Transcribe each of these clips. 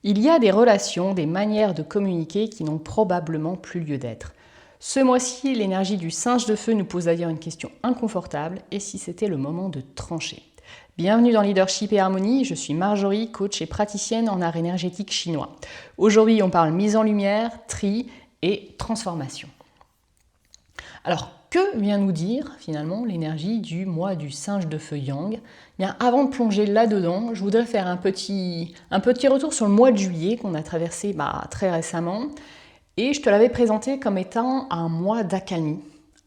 Il y a des relations, des manières de communiquer qui n'ont probablement plus lieu d'être. Ce mois-ci, l'énergie du singe de feu nous pose d'ailleurs une question inconfortable, et si c'était le moment de trancher? Bienvenue dans Leadership et Harmonie, je suis Marjorie, coach et praticienne en art énergétique chinois. Aujourd'hui, on parle mise en lumière, tri et transformation. Alors, que vient nous dire finalement l'énergie du mois du singe de feu Yang? Bien, avant de plonger là-dedans, je voudrais faire un petit retour sur le mois de juillet qu'on a traversé très récemment. Et je te l'avais présenté comme étant un mois d'accalmie.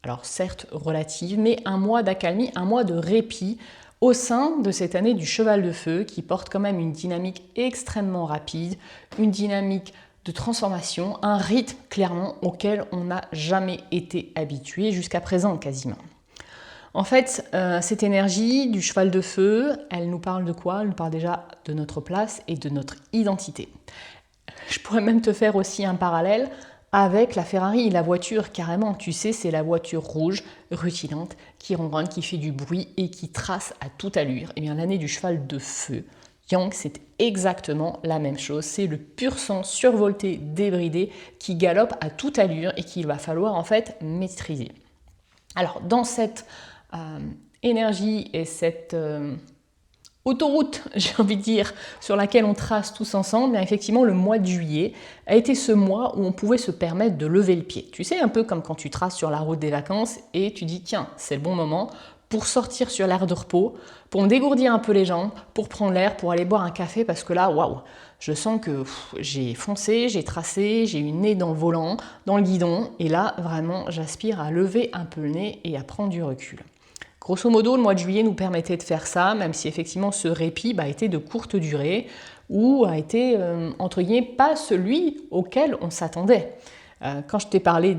Alors certes relative, mais un mois d'accalmie, un mois de répit au sein de cette année du cheval de feu qui porte quand même une dynamique extrêmement rapide, une dynamique de transformation, un rythme clairement auquel on n'a jamais été habitué jusqu'à présent quasiment. En fait, cette énergie du cheval de feu, elle nous parle de quoi? Elle nous parle déjà de notre place et de notre identité. Je pourrais même te faire aussi un parallèle avec la Ferrari, la voiture carrément. Tu sais, c'est la voiture rouge, rutilante, qui ronronne, qui fait du bruit et qui trace à toute allure. Et bien l'année du cheval de feu, Yang, c'est exactement la même chose. C'est le pur sang survolté, débridé, qui galope à toute allure et qu'il va falloir en fait maîtriser. Alors dans cette énergie et cette autoroute, j'ai envie de dire, sur laquelle on trace tous ensemble, bien effectivement, le mois de juillet a été ce mois où on pouvait se permettre de lever le pied. Tu sais, un peu comme quand tu traces sur la route des vacances et tu dis, tiens, c'est le bon moment pour sortir sur l'aire de repos, pour me dégourdir un peu les jambes, pour prendre l'air, pour aller boire un café, parce que là, waouh, je sens que j'ai foncé, j'ai tracé, j'ai eu le nez dans le volant, dans le guidon, et là, vraiment, j'aspire à lever un peu le nez et à prendre du recul. Grosso modo, le mois de juillet nous permettait de faire ça, même si effectivement ce répit était de courte durée ou a été, entre guillemets, pas celui auquel on s'attendait. Quand je t'ai parlé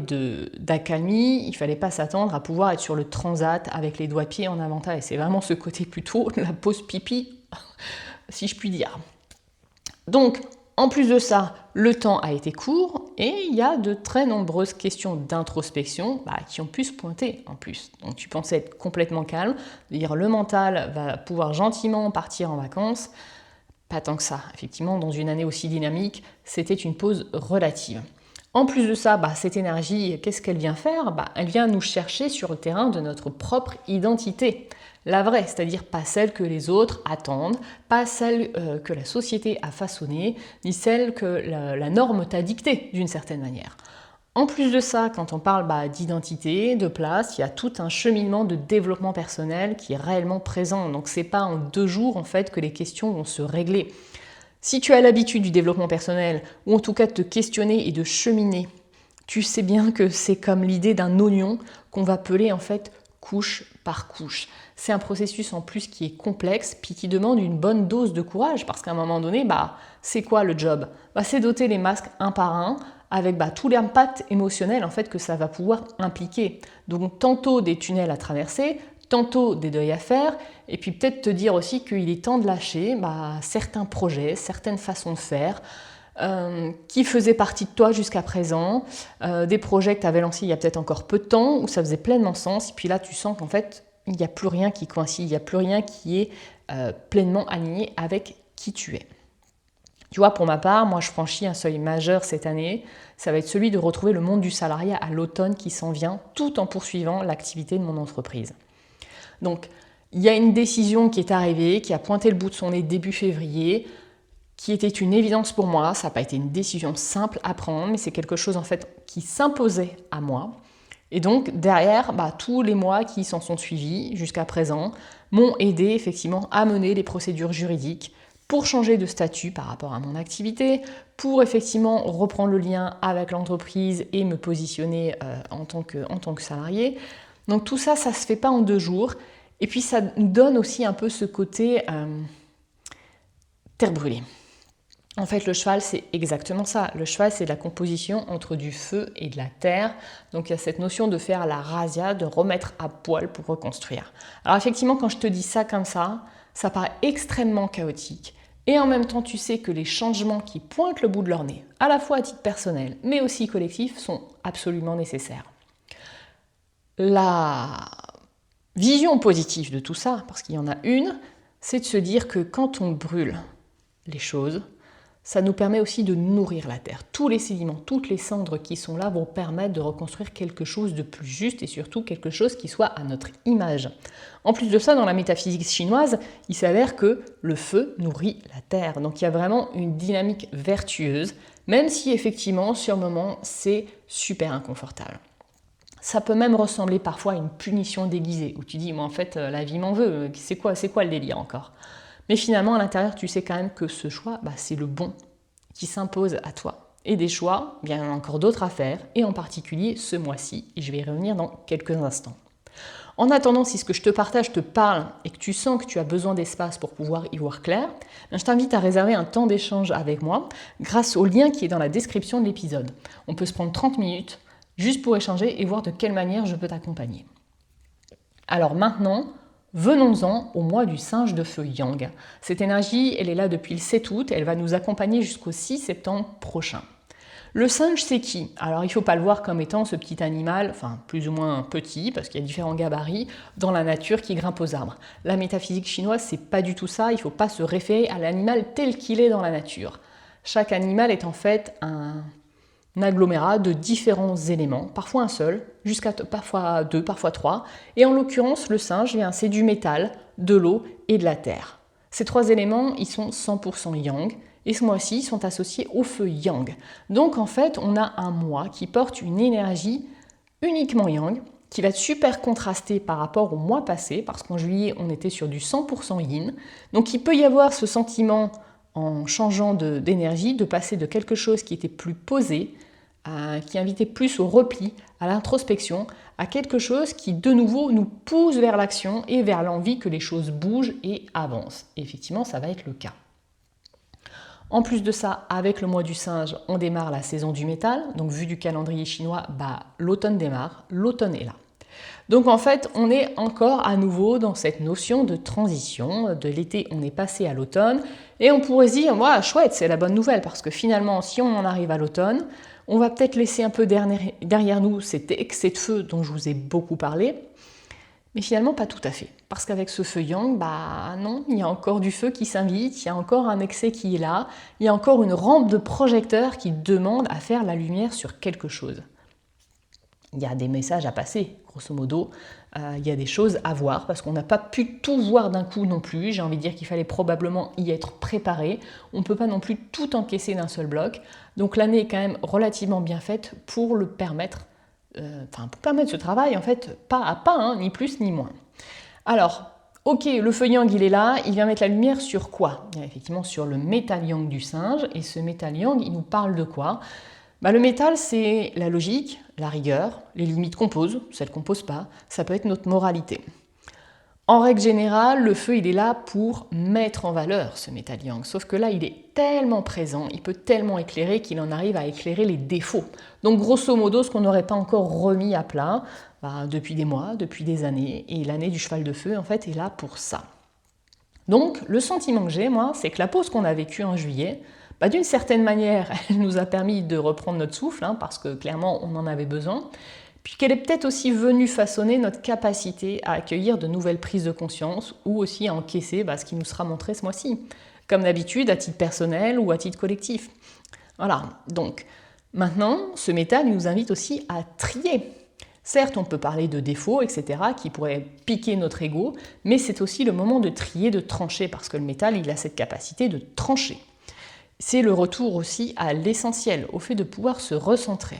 d'accalmie, il ne fallait pas s'attendre à pouvoir être sur le transat avec les doigts de pied en avantage. C'est vraiment ce côté plutôt la pause pipi, si je puis dire. Donc, en plus de ça, le temps a été court et il y a de très nombreuses questions d'introspection qui ont pu se pointer en plus. Donc tu pensais être complètement calme, dire le mental va pouvoir gentiment partir en vacances. Pas tant que ça. Effectivement, dans une année aussi dynamique, c'était une pause relative. En plus de ça, cette énergie, qu'est-ce qu'elle vient faire? Elle vient nous chercher sur le terrain de notre propre identité. La vraie, c'est-à-dire pas celle que les autres attendent, pas celle que la société a façonnée, ni celle que la norme t'a dictée d'une certaine manière. En plus de ça, quand on parle d'identité, de place, il y a tout un cheminement de développement personnel qui est réellement présent. Donc c'est pas en 2 jours en fait que les questions vont se régler. Si tu as l'habitude du développement personnel, ou en tout cas de te questionner et de cheminer, tu sais bien que c'est comme l'idée d'un oignon qu'on va peler en fait couche par couche. C'est un processus en plus qui est complexe, puis qui demande une bonne dose de courage, parce qu'à un moment donné, c'est quoi le job? C'est doter les masques un par un, avec tout l'impact émotionnel en fait que ça va pouvoir impliquer. Donc tantôt des tunnels à traverser, tantôt des deuils à faire, et puis peut-être te dire aussi qu'il est temps de lâcher certains projets, certaines façons de faire, qui faisaient partie de toi jusqu'à présent, des projets que tu avais lancés il y a peut-être encore peu de temps, où ça faisait pleinement sens, et puis là tu sens qu'en fait, il n'y a plus rien qui coïncide, il n'y a plus rien qui est pleinement aligné avec qui tu es. Tu vois, pour ma part, moi je franchis un seuil majeur cette année, ça va être celui de retrouver le monde du salariat à l'automne qui s'en vient, tout en poursuivant l'activité de mon entreprise. Donc, il y a une décision qui est arrivée, qui a pointé le bout de son nez début février, qui était une évidence pour moi. Ça n'a pas été une décision simple à prendre, mais c'est quelque chose en fait qui s'imposait à moi. Et donc derrière, tous les mois qui s'en sont suivis jusqu'à présent m'ont aidé effectivement à mener les procédures juridiques pour changer de statut par rapport à mon activité, pour effectivement reprendre le lien avec l'entreprise et me positionner en tant que salarié. Donc tout ça, ça ne se fait pas en 2 jours. Et puis ça nous donne aussi un peu ce côté terre brûlée. En fait, le cheval, c'est exactement ça. Le cheval, c'est la composition entre du feu et de la terre. Donc, il y a cette notion de faire la razzia, de remettre à poil pour reconstruire. Alors, effectivement, quand je te dis ça comme ça paraît extrêmement chaotique. Et en même temps, tu sais que les changements qui pointent le bout de leur nez, à la fois à titre personnel, mais aussi collectif, sont absolument nécessaires. La vision positive de tout ça, parce qu'il y en a une, c'est de se dire que quand on brûle les choses, ça nous permet aussi de nourrir la terre. Tous les sédiments, toutes les cendres qui sont là vont permettre de reconstruire quelque chose de plus juste et surtout quelque chose qui soit à notre image. En plus de ça, dans la métaphysique chinoise, il s'avère que le feu nourrit la terre. Donc il y a vraiment une dynamique vertueuse, même si effectivement, sur le moment, c'est super inconfortable. Ça peut même ressembler parfois à une punition déguisée, où tu dis, mais en fait, la vie m'en veut, c'est quoi le délire encore? Mais finalement, à l'intérieur, tu sais quand même que ce choix, c'est le bon qui s'impose à toi. Et des choix, bien, il y en a encore d'autres à faire, et en particulier ce mois-ci, et je vais y revenir dans quelques instants. En attendant, si ce que je te partage te parle et que tu sens que tu as besoin d'espace pour pouvoir y voir clair, je t'invite à réserver un temps d'échange avec moi grâce au lien qui est dans la description de l'épisode. On peut se prendre 30 minutes juste pour échanger et voir de quelle manière je peux t'accompagner. Alors maintenant, venons-en au mois du singe de feu Yang. Cette énergie, elle est là depuis le 7 août, elle va nous accompagner jusqu'au 6 septembre prochain. Le singe, c'est qui? Alors il ne faut pas le voir comme étant ce petit animal, enfin plus ou moins petit, parce qu'il y a différents gabarits, dans la nature qui grimpe aux arbres. La métaphysique chinoise, c'est pas du tout ça, il ne faut pas se référer à l'animal tel qu'il est dans la nature. Chaque animal est en fait un agglomérat de différents éléments, parfois un seul, jusqu'à parfois deux, parfois trois. Et en l'occurrence, le singe, c'est du métal, de l'eau et de la terre. Ces trois éléments, ils sont 100% yang, et ce mois-ci, ils sont associés au feu yang. Donc en fait, on a un mois qui porte une énergie uniquement yang, qui va être super contrastée par rapport au mois passé, parce qu'en juillet, on était sur du 100% yin. Donc il peut y avoir ce sentiment, en changeant d'énergie, de passer de quelque chose qui était plus posé, qui invitait plus au repli, à l'introspection, à quelque chose qui de nouveau nous pousse vers l'action et vers l'envie que les choses bougent et avancent. Et effectivement, ça va être le cas. En plus de ça, avec le mois du singe, on démarre la saison du métal. Donc vu du calendrier chinois, l'automne démarre, l'automne est là. Donc en fait, on est encore à nouveau dans cette notion de transition. De l'été, on est passé à l'automne. Et on pourrait se dire, chouette, c'est la bonne nouvelle, parce que finalement, si on en arrive à l'automne, on va peut-être laisser un peu derrière nous cet excès de feu dont je vous ai beaucoup parlé. Mais finalement, pas tout à fait. Parce qu'avec ce feu yang, non, il y a encore du feu qui s'invite, il y a encore un excès qui est là, il y a encore une rampe de projecteur qui demande à faire la lumière sur quelque chose. Il y a des messages à passer, grosso modo, il y a des choses à voir, parce qu'on n'a pas pu tout voir d'un coup non plus. J'ai envie de dire qu'il fallait probablement y être préparé. On ne peut pas non plus tout encaisser d'un seul bloc. Donc l'année est quand même relativement bien faite pour le permettre, pour permettre ce travail, en fait, pas à pas, ni plus ni moins. Alors, ok, le feu yang, il est là, il vient mettre la lumière sur quoi? Effectivement, sur le métal yang du singe, et ce métal yang, il nous parle de quoi? Le métal, c'est la logique, la rigueur, les limites qu'on pose, celles qu'on ne pose pas, ça peut être notre moralité. En règle générale, le feu, il est là pour mettre en valeur ce métal yang, sauf que là, il est tellement présent, il peut tellement éclairer qu'il en arrive à éclairer les défauts. Donc grosso modo, ce qu'on n'aurait pas encore remis à plat depuis des mois, depuis des années, et l'année du cheval de feu, en fait, est là pour ça. Donc, le sentiment que j'ai, moi, c'est que la pause qu'on a vécue en juillet, d'une certaine manière, elle nous a permis de reprendre notre souffle, parce que clairement, on en avait besoin, puis qu'elle est peut-être aussi venue façonner notre capacité à accueillir de nouvelles prises de conscience ou aussi à encaisser ce qui nous sera montré ce mois-ci, comme d'habitude à titre personnel ou à titre collectif. Voilà, donc maintenant, ce métal nous invite aussi à trier. Certes, on peut parler de défauts, etc., qui pourraient piquer notre ego, mais c'est aussi le moment de trier, de trancher, parce que le métal, il a cette capacité de trancher. C'est le retour aussi à l'essentiel, au fait de pouvoir se recentrer.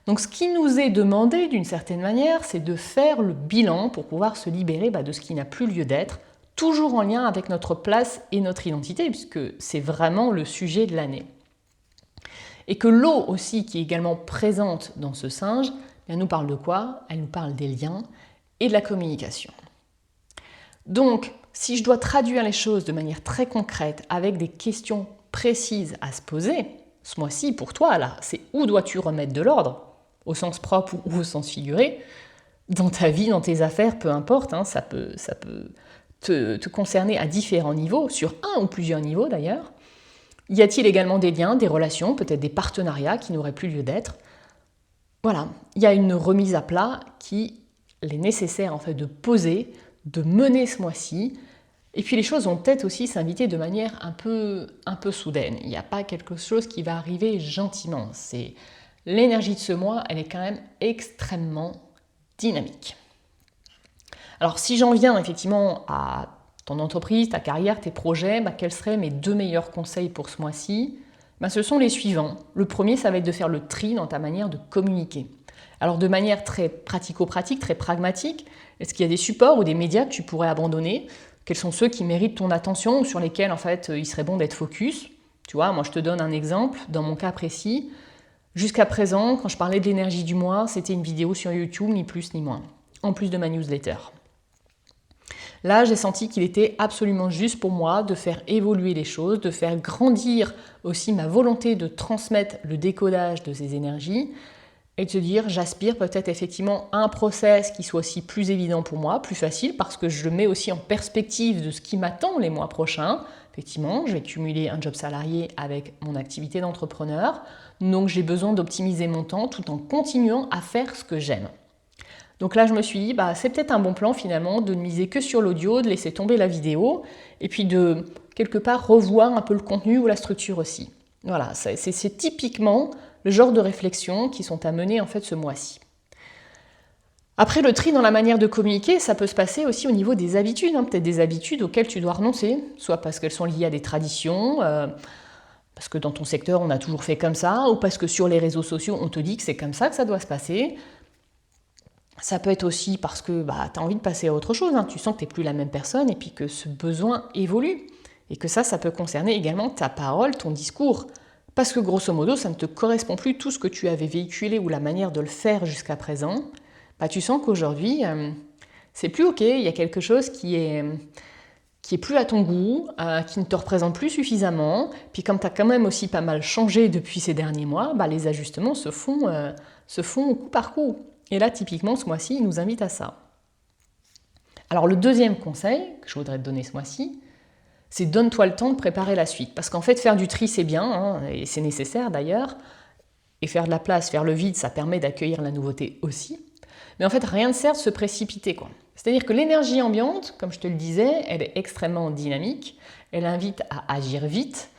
Donc ce qui nous est demandé d'une certaine manière, c'est de faire le bilan pour pouvoir se libérer de ce qui n'a plus lieu d'être, toujours en lien avec notre place et notre identité, puisque c'est vraiment le sujet de l'année. Et que l'eau aussi, qui est également présente dans ce singe, elle nous parle de quoi? Elle nous parle des liens et de la communication. Donc, si je dois traduire les choses de manière très concrète, avec des questions précises à se poser, ce mois-ci, pour toi, là, c'est où dois-tu remettre de l'ordre, au sens propre ou au sens figuré, dans ta vie, dans tes affaires, peu importe, ça peut te concerner à différents niveaux, sur un ou plusieurs niveaux d'ailleurs. Y a-t-il également des liens, des relations, peut-être des partenariats qui n'auraient plus lieu d'être? Voilà, il y a une remise à plat qui est nécessaire en fait de poser, de mener ce mois-ci, Et puis les choses vont peut-être aussi s'inviter de manière un peu soudaine. Il n'y a pas quelque chose qui va arriver gentiment. L'énergie de ce mois, elle est quand même extrêmement dynamique. Alors si j'en viens effectivement à ton entreprise, ta carrière, tes projets, quels seraient mes 2 meilleurs conseils pour ce mois-ci? Ce sont les suivants. Le premier, ça va être de faire le tri dans ta manière de communiquer. Alors de manière très pratico-pratique, très pragmatique, est-ce qu'il y a des supports ou des médias que tu pourrais abandonner? Quels sont ceux qui méritent ton attention ou sur lesquels en fait il serait bon d'être focus? Tu vois, moi je te donne un exemple, dans mon cas précis. Jusqu'à présent, quand je parlais de l'énergie du mois, c'était une vidéo sur YouTube, ni plus ni moins, en plus de ma newsletter. Là, j'ai senti qu'il était absolument juste pour moi de faire évoluer les choses, de faire grandir aussi ma volonté de transmettre le décodage de ces énergies et de se dire, j'aspire peut-être effectivement à un process qui soit aussi plus évident pour moi, plus facile, parce que je le mets aussi en perspective de ce qui m'attend les mois prochains. Effectivement, je vais cumuler un job salarié avec mon activité d'entrepreneur, donc j'ai besoin d'optimiser mon temps tout en continuant à faire ce que j'aime. Donc là, je me suis dit, c'est peut-être un bon plan finalement de ne miser que sur l'audio, de laisser tomber la vidéo, et puis de quelque part revoir un peu le contenu ou la structure aussi. Voilà, c'est typiquement le genre de réflexion qui sont à mener en fait ce mois-ci. Après, le tri dans la manière de communiquer, ça peut se passer aussi au niveau des habitudes, peut-être des habitudes auxquelles tu dois renoncer, soit parce qu'elles sont liées à des traditions, parce que dans ton secteur on a toujours fait comme ça, ou parce que sur les réseaux sociaux on te dit que c'est comme ça que ça doit se passer. Ça peut être aussi parce que tu as envie de passer à autre chose, tu sens que tu n'es plus la même personne et puis que ce besoin évolue. Et que ça peut concerner également ta parole, ton discours. Parce que grosso modo, ça ne te correspond plus tout ce que tu avais véhiculé ou la manière de le faire jusqu'à présent. Tu sens qu'aujourd'hui, c'est plus OK, il y a quelque chose qui est plus à ton goût, qui ne te représente plus suffisamment. Puis comme tu as quand même aussi pas mal changé depuis ces derniers mois, les ajustements se font coup par coup. Et là, typiquement, ce mois-ci, il nous invite à ça. Alors, le deuxième conseil que je voudrais te donner ce mois-ci, c'est donne-toi le temps de préparer la suite. Parce qu'en fait, faire du tri, c'est bien, et c'est nécessaire d'ailleurs. Et faire de la place, faire le vide, ça permet d'accueillir la nouveauté aussi. Mais en fait, rien ne sert de se précipiter, quoi. C'est-à-dire que l'énergie ambiante, comme je te le disais, elle est extrêmement dynamique. Elle invite à agir vite,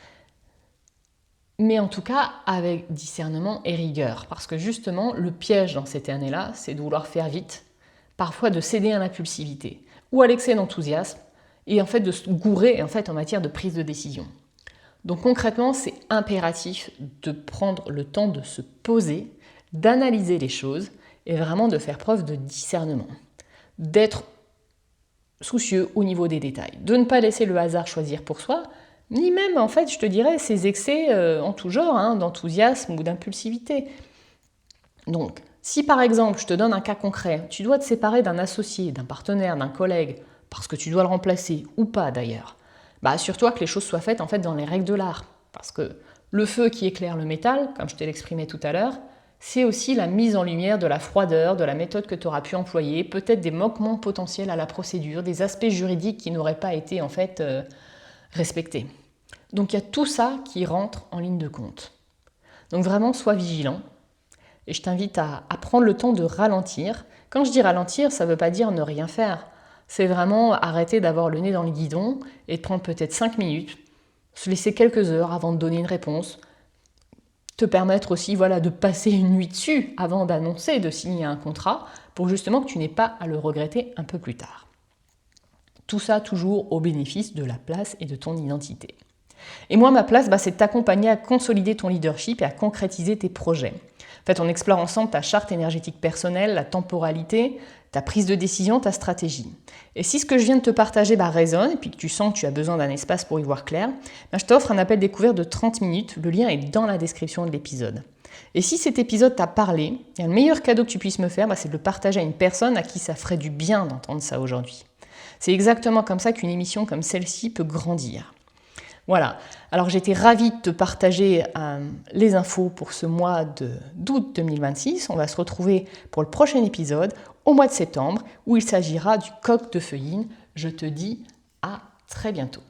mais en tout cas avec discernement et rigueur. Parce que justement, le piège dans cette année-là, c'est de vouloir faire vite, parfois de céder à l'impulsivité ou à l'excès d'enthousiasme, et en fait de se gourer en matière de prise de décision. Donc concrètement, c'est impératif de prendre le temps de se poser, d'analyser les choses, et vraiment de faire preuve de discernement, d'être soucieux au niveau des détails, de ne pas laisser le hasard choisir pour soi, ni même, en fait, je te dirais, ces excès en tout genre, d'enthousiasme ou d'impulsivité. Donc, si par exemple, je te donne un cas concret, tu dois te séparer d'un associé, d'un partenaire, d'un collègue, parce que tu dois le remplacer, ou pas d'ailleurs, assure-toi que les choses soient faites en fait dans les règles de l'art. Parce que le feu qui éclaire le métal, comme je te l'exprimais tout à l'heure, c'est aussi la mise en lumière de la froideur, de la méthode que tu auras pu employer, peut-être des manquements potentiels à la procédure, des aspects juridiques qui n'auraient pas été en fait respectés. Donc il y a tout ça qui rentre en ligne de compte. Donc vraiment, sois vigilant. Et je t'invite à prendre le temps de ralentir. Quand je dis ralentir, ça ne veut pas dire ne rien faire. C'est vraiment arrêter d'avoir le nez dans le guidon et de prendre peut-être 5 minutes, se laisser quelques heures avant de donner une réponse, te permettre aussi de passer une nuit dessus avant d'annoncer, de signer un contrat, pour justement que tu n'aies pas à le regretter un peu plus tard. Tout ça toujours au bénéfice de la place et de ton identité. Et moi, ma place, c'est de t'accompagner à consolider ton leadership et à concrétiser tes projets. En fait, on explore ensemble ta charte énergétique personnelle, la temporalité, ta prise de décision, ta stratégie. Et si ce que je viens de te partager résonne, et puis que tu sens que tu as besoin d'un espace pour y voir clair, je t'offre un appel découvert de 30 minutes. Le lien est dans la description de l'épisode. Et si cet épisode t'a parlé, le meilleur cadeau que tu puisses me faire, c'est de le partager à une personne à qui ça ferait du bien d'entendre ça aujourd'hui. C'est exactement comme ça qu'une émission comme celle-ci peut grandir. Voilà, alors j'étais ravie de te partager les infos pour ce mois d'août 2026. On va se retrouver pour le prochain épisode au mois de septembre où il s'agira du coq de feuilline. Je te dis à très bientôt.